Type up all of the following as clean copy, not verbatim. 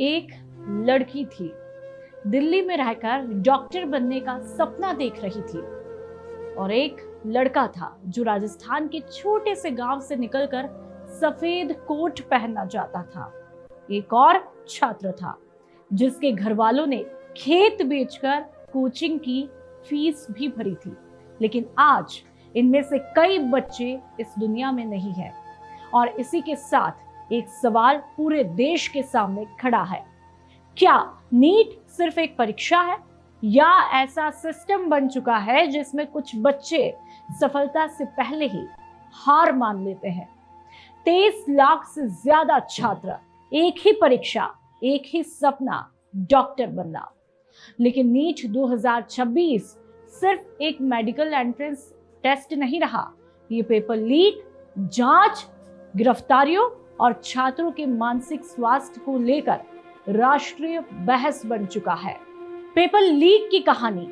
एक लड़की थी, दिल्ली में रहकर डॉक्टर बनने का सपना देख रही थी। और एक लड़का था जो राजस्थान के छोटे से गांव से निकलकर सफेद कोट पहनना चाहता था। एक और छात्र था जिसके घर वालों ने खेत बेचकर कोचिंग की फीस भी भरी थी। लेकिन आज इनमें से कई बच्चे इस दुनिया में नहीं हैं। और इसी के साथ एक सवाल पूरे देश के सामने खड़ा है। क्या नीट सिर्फ एक परीक्षा है या ऐसा सिस्टम बन चुका है जिसमें कुछ बच्चे सफलता से पहले ही हार मान लेते हैं? 23 लाख से ज्यादा छात्र, एक ही परीक्षा, एक ही सपना, डॉक्टर बनना। लेकिन नीट 2026 सिर्फ एक मेडिकल एंट्रेंस टेस्ट नहीं रहा। ये पेपर लीक, जांच, गिरफ्तारियों और छात्रों के मानसिक स्वास्थ्य को लेकर राष्ट्रीय बहस बन चुका है। पेपर लीक की कहानी,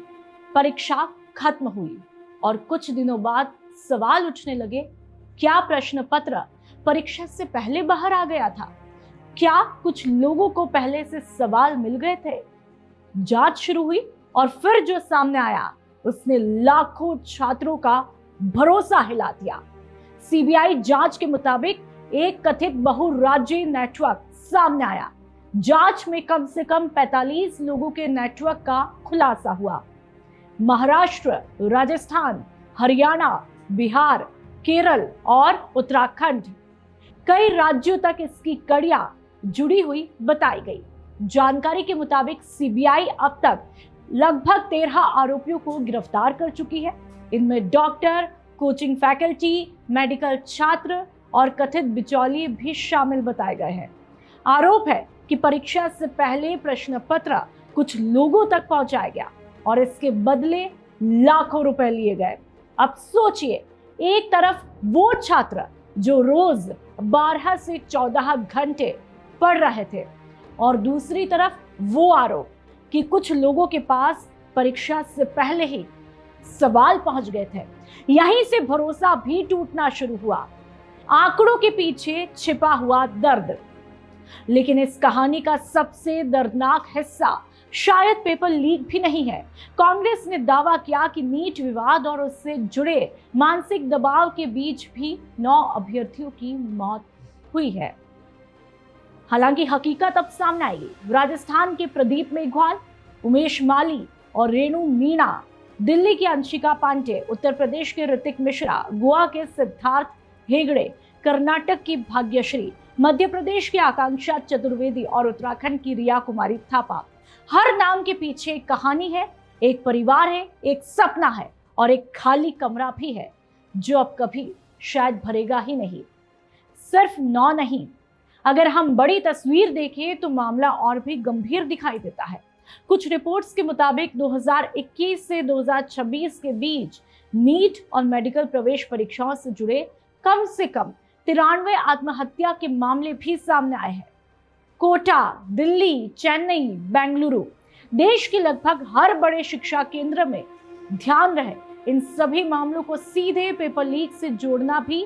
परीक्षा खत्म हुई और कुछ दिनों बाद सवाल उठने लगे, क्या प्रश्न पत्र परीक्षा से पहले बाहर आ गया था? क्या कुछ लोगों को पहले से सवाल मिल गए थे? जांच शुरू हुई और फिर जो सामने आया उसने लाखों छात्रों का भरोसा हिला दिया। सीबीआई जांच के मुताबिक एक कथित बहुराज्यीय नेटवर्क सामने आया। जांच में कम से कम 45 लोगों के नेटवर्क का खुलासा हुआ। महाराष्ट्र, राजस्थान, हरियाणा, बिहार, केरल और उत्तराखंड, कई राज्यों तक इसकी कड़ियां जुड़ी हुई बताई गई। जानकारी के मुताबिक सीबीआई अब तक लगभग 13 आरोपियों को गिरफ्तार कर चुकी है। इनमें डॉक्टर, कोचिंग फैकल्टी, मेडिकल छात्र और कथित बिचौलिए भी शामिल बताए गए हैं। आरोप है कि परीक्षा से पहले प्रश्न पत्र कुछ लोगों तक पहुंचाया गया और इसके बदले लाखों रुपए लिए गए। अब सोचिए, एक तरफ वो छात्र जो रोज 12 से 14 घंटे पढ़ रहे थे और दूसरी तरफ वो आरोप कि कुछ लोगों के पास परीक्षा से पहले ही सवाल पहुंच गए थे। यहीं से भरोसा भी टूटना शुरू हुआ। आंकड़ों के पीछे छिपा हुआ दर्द। लेकिन इस कहानी का सबसे दर्दनाक हिस्सा शायद पेपर लीक भी नहीं है। कांग्रेस ने दावा किया कि नीट विवाद और उससे जुड़े मानसिक दबाव के बीच भी 9 अभ्यर्थियों की मौत हुई है। हालांकि हकीकत अब सामने आई। राजस्थान के प्रदीप मेघवाल, उमेश माली और रेणु मीणा, दिल्ली की अंशिका पांडे, उत्तर प्रदेश के ऋतिक मिश्रा, गोवा के सिद्धार्थ हेगड़े, कर्नाटक की भाग्यश्री, मध्य प्रदेश की आकांक्षा चतुर्वेदी और उत्तराखंड की रिया कुमारी थापा। हर नाम के पीछे एक कहानी है, एक परिवार है, एक सपना है और एक खाली कमरा भी है जो अब कभी शायद भरेगा ही नहीं। सिर्फ 9 नहीं, अगर हम बड़ी तस्वीर देखें तो मामला और भी गंभीर दिखाई देता है। कुछ रिपोर्ट्स के मुताबिक 2021 से 2026 के बीच नीट और मेडिकल प्रवेश परीक्षाओं से जुड़े कम से कम 93 आत्महत्या के मामले भी सामने आए हैं। कोटा, दिल्ली, चेन्नई, बेंगलुरु, देश के लगभग हर बड़े शिक्षा केंद्र में ध्यान रहे, इन सभी मामलों को सीधे पेपर लीक से जोड़ना भी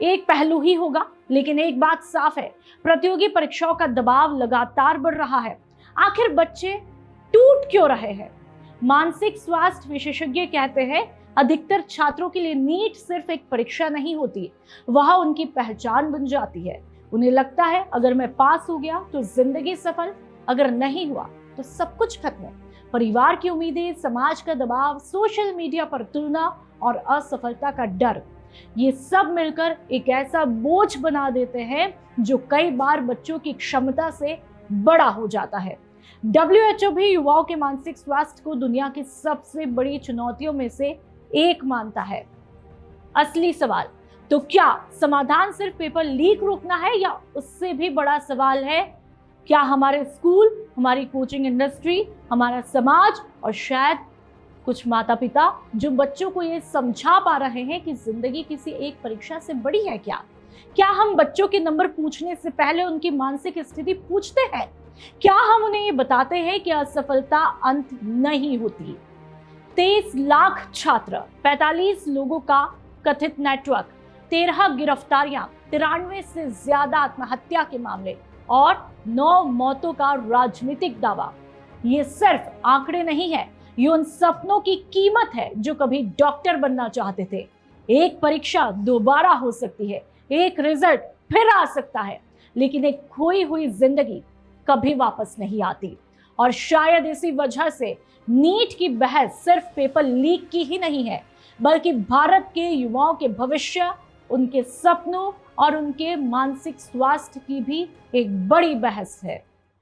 एक पहलू ही होगा। लेकिन एक बात साफ है, प्रतियोगी परीक्षाओं का दबाव लगातार बढ़ रहा है। आखिर बच्चे टूट क्यों रहे हैं? मानसिक स्वास्थ्य विशेषज्ञ कहते हैं, अधिकतर छात्रों के लिए नीट सिर्फ एक परीक्षा नहीं होती, वह उनकी पहचान बन जाती है। उन्हें लगता है अगर मैं पास हो गया तो जिंदगी सफल, अगर नहीं हुआ तो सब कुछ खत्म। परिवार की उम्मीदें, समाज का दबाव, सोशल मीडिया पर तुलना और असफलता का डर, ये सब मिलकर एक ऐसा बोझ बना देते हैं जो कई बार बच्चों की क्षमता से बड़ा हो जाता है। WHO भी युवाओं के मानसिक स्वास्थ्य को दुनिया की सबसे बड़ी चुनौतियों में से एक मानता है। असली सवाल तो क्या समाधान सिर्फ पेपर लीक रोकना है या उससे भी बड़ा सवाल है, क्या हमारे स्कूल, हमारी कोचिंग इंडस्ट्री, हमारा समाज और शायद कुछ माता पिता जो बच्चों को ये समझा पा रहे हैं कि जिंदगी किसी एक परीक्षा से बड़ी है? क्या हम बच्चों के नंबर पूछने से पहले उनकी मानसिक स्थिति पूछते हैं? क्या हम उन्हें ये बताते हैं कि असफलता अंत नहीं होती? 23 लाख छात्र, 45 लोगों का कथित नेटवर्क, 13 गिरफ्तारियां, 93 से ज्यादा आत्महत्या के मामले, और 9 मौतों का राजनीतिक दावा। ये सिर्फ आंकड़े नहीं है, ये उन सपनों की कीमत है जो कभी डॉक्टर बनना चाहते थे। एक परीक्षा दोबारा हो सकती है, एक रिजल्ट फिर आ सकता है, लेकिन एक खोई हुई जिंदगी कभी वापस नहीं आती। और शायद इसी वजह से नीट की बहस सिर्फ पेपर लीक की ही नहीं है, बल्कि भारत के युवाओं के भविष्य, उनके सपनों और उनके मानसिक स्वास्थ्य की भी एक बड़ी बहस है।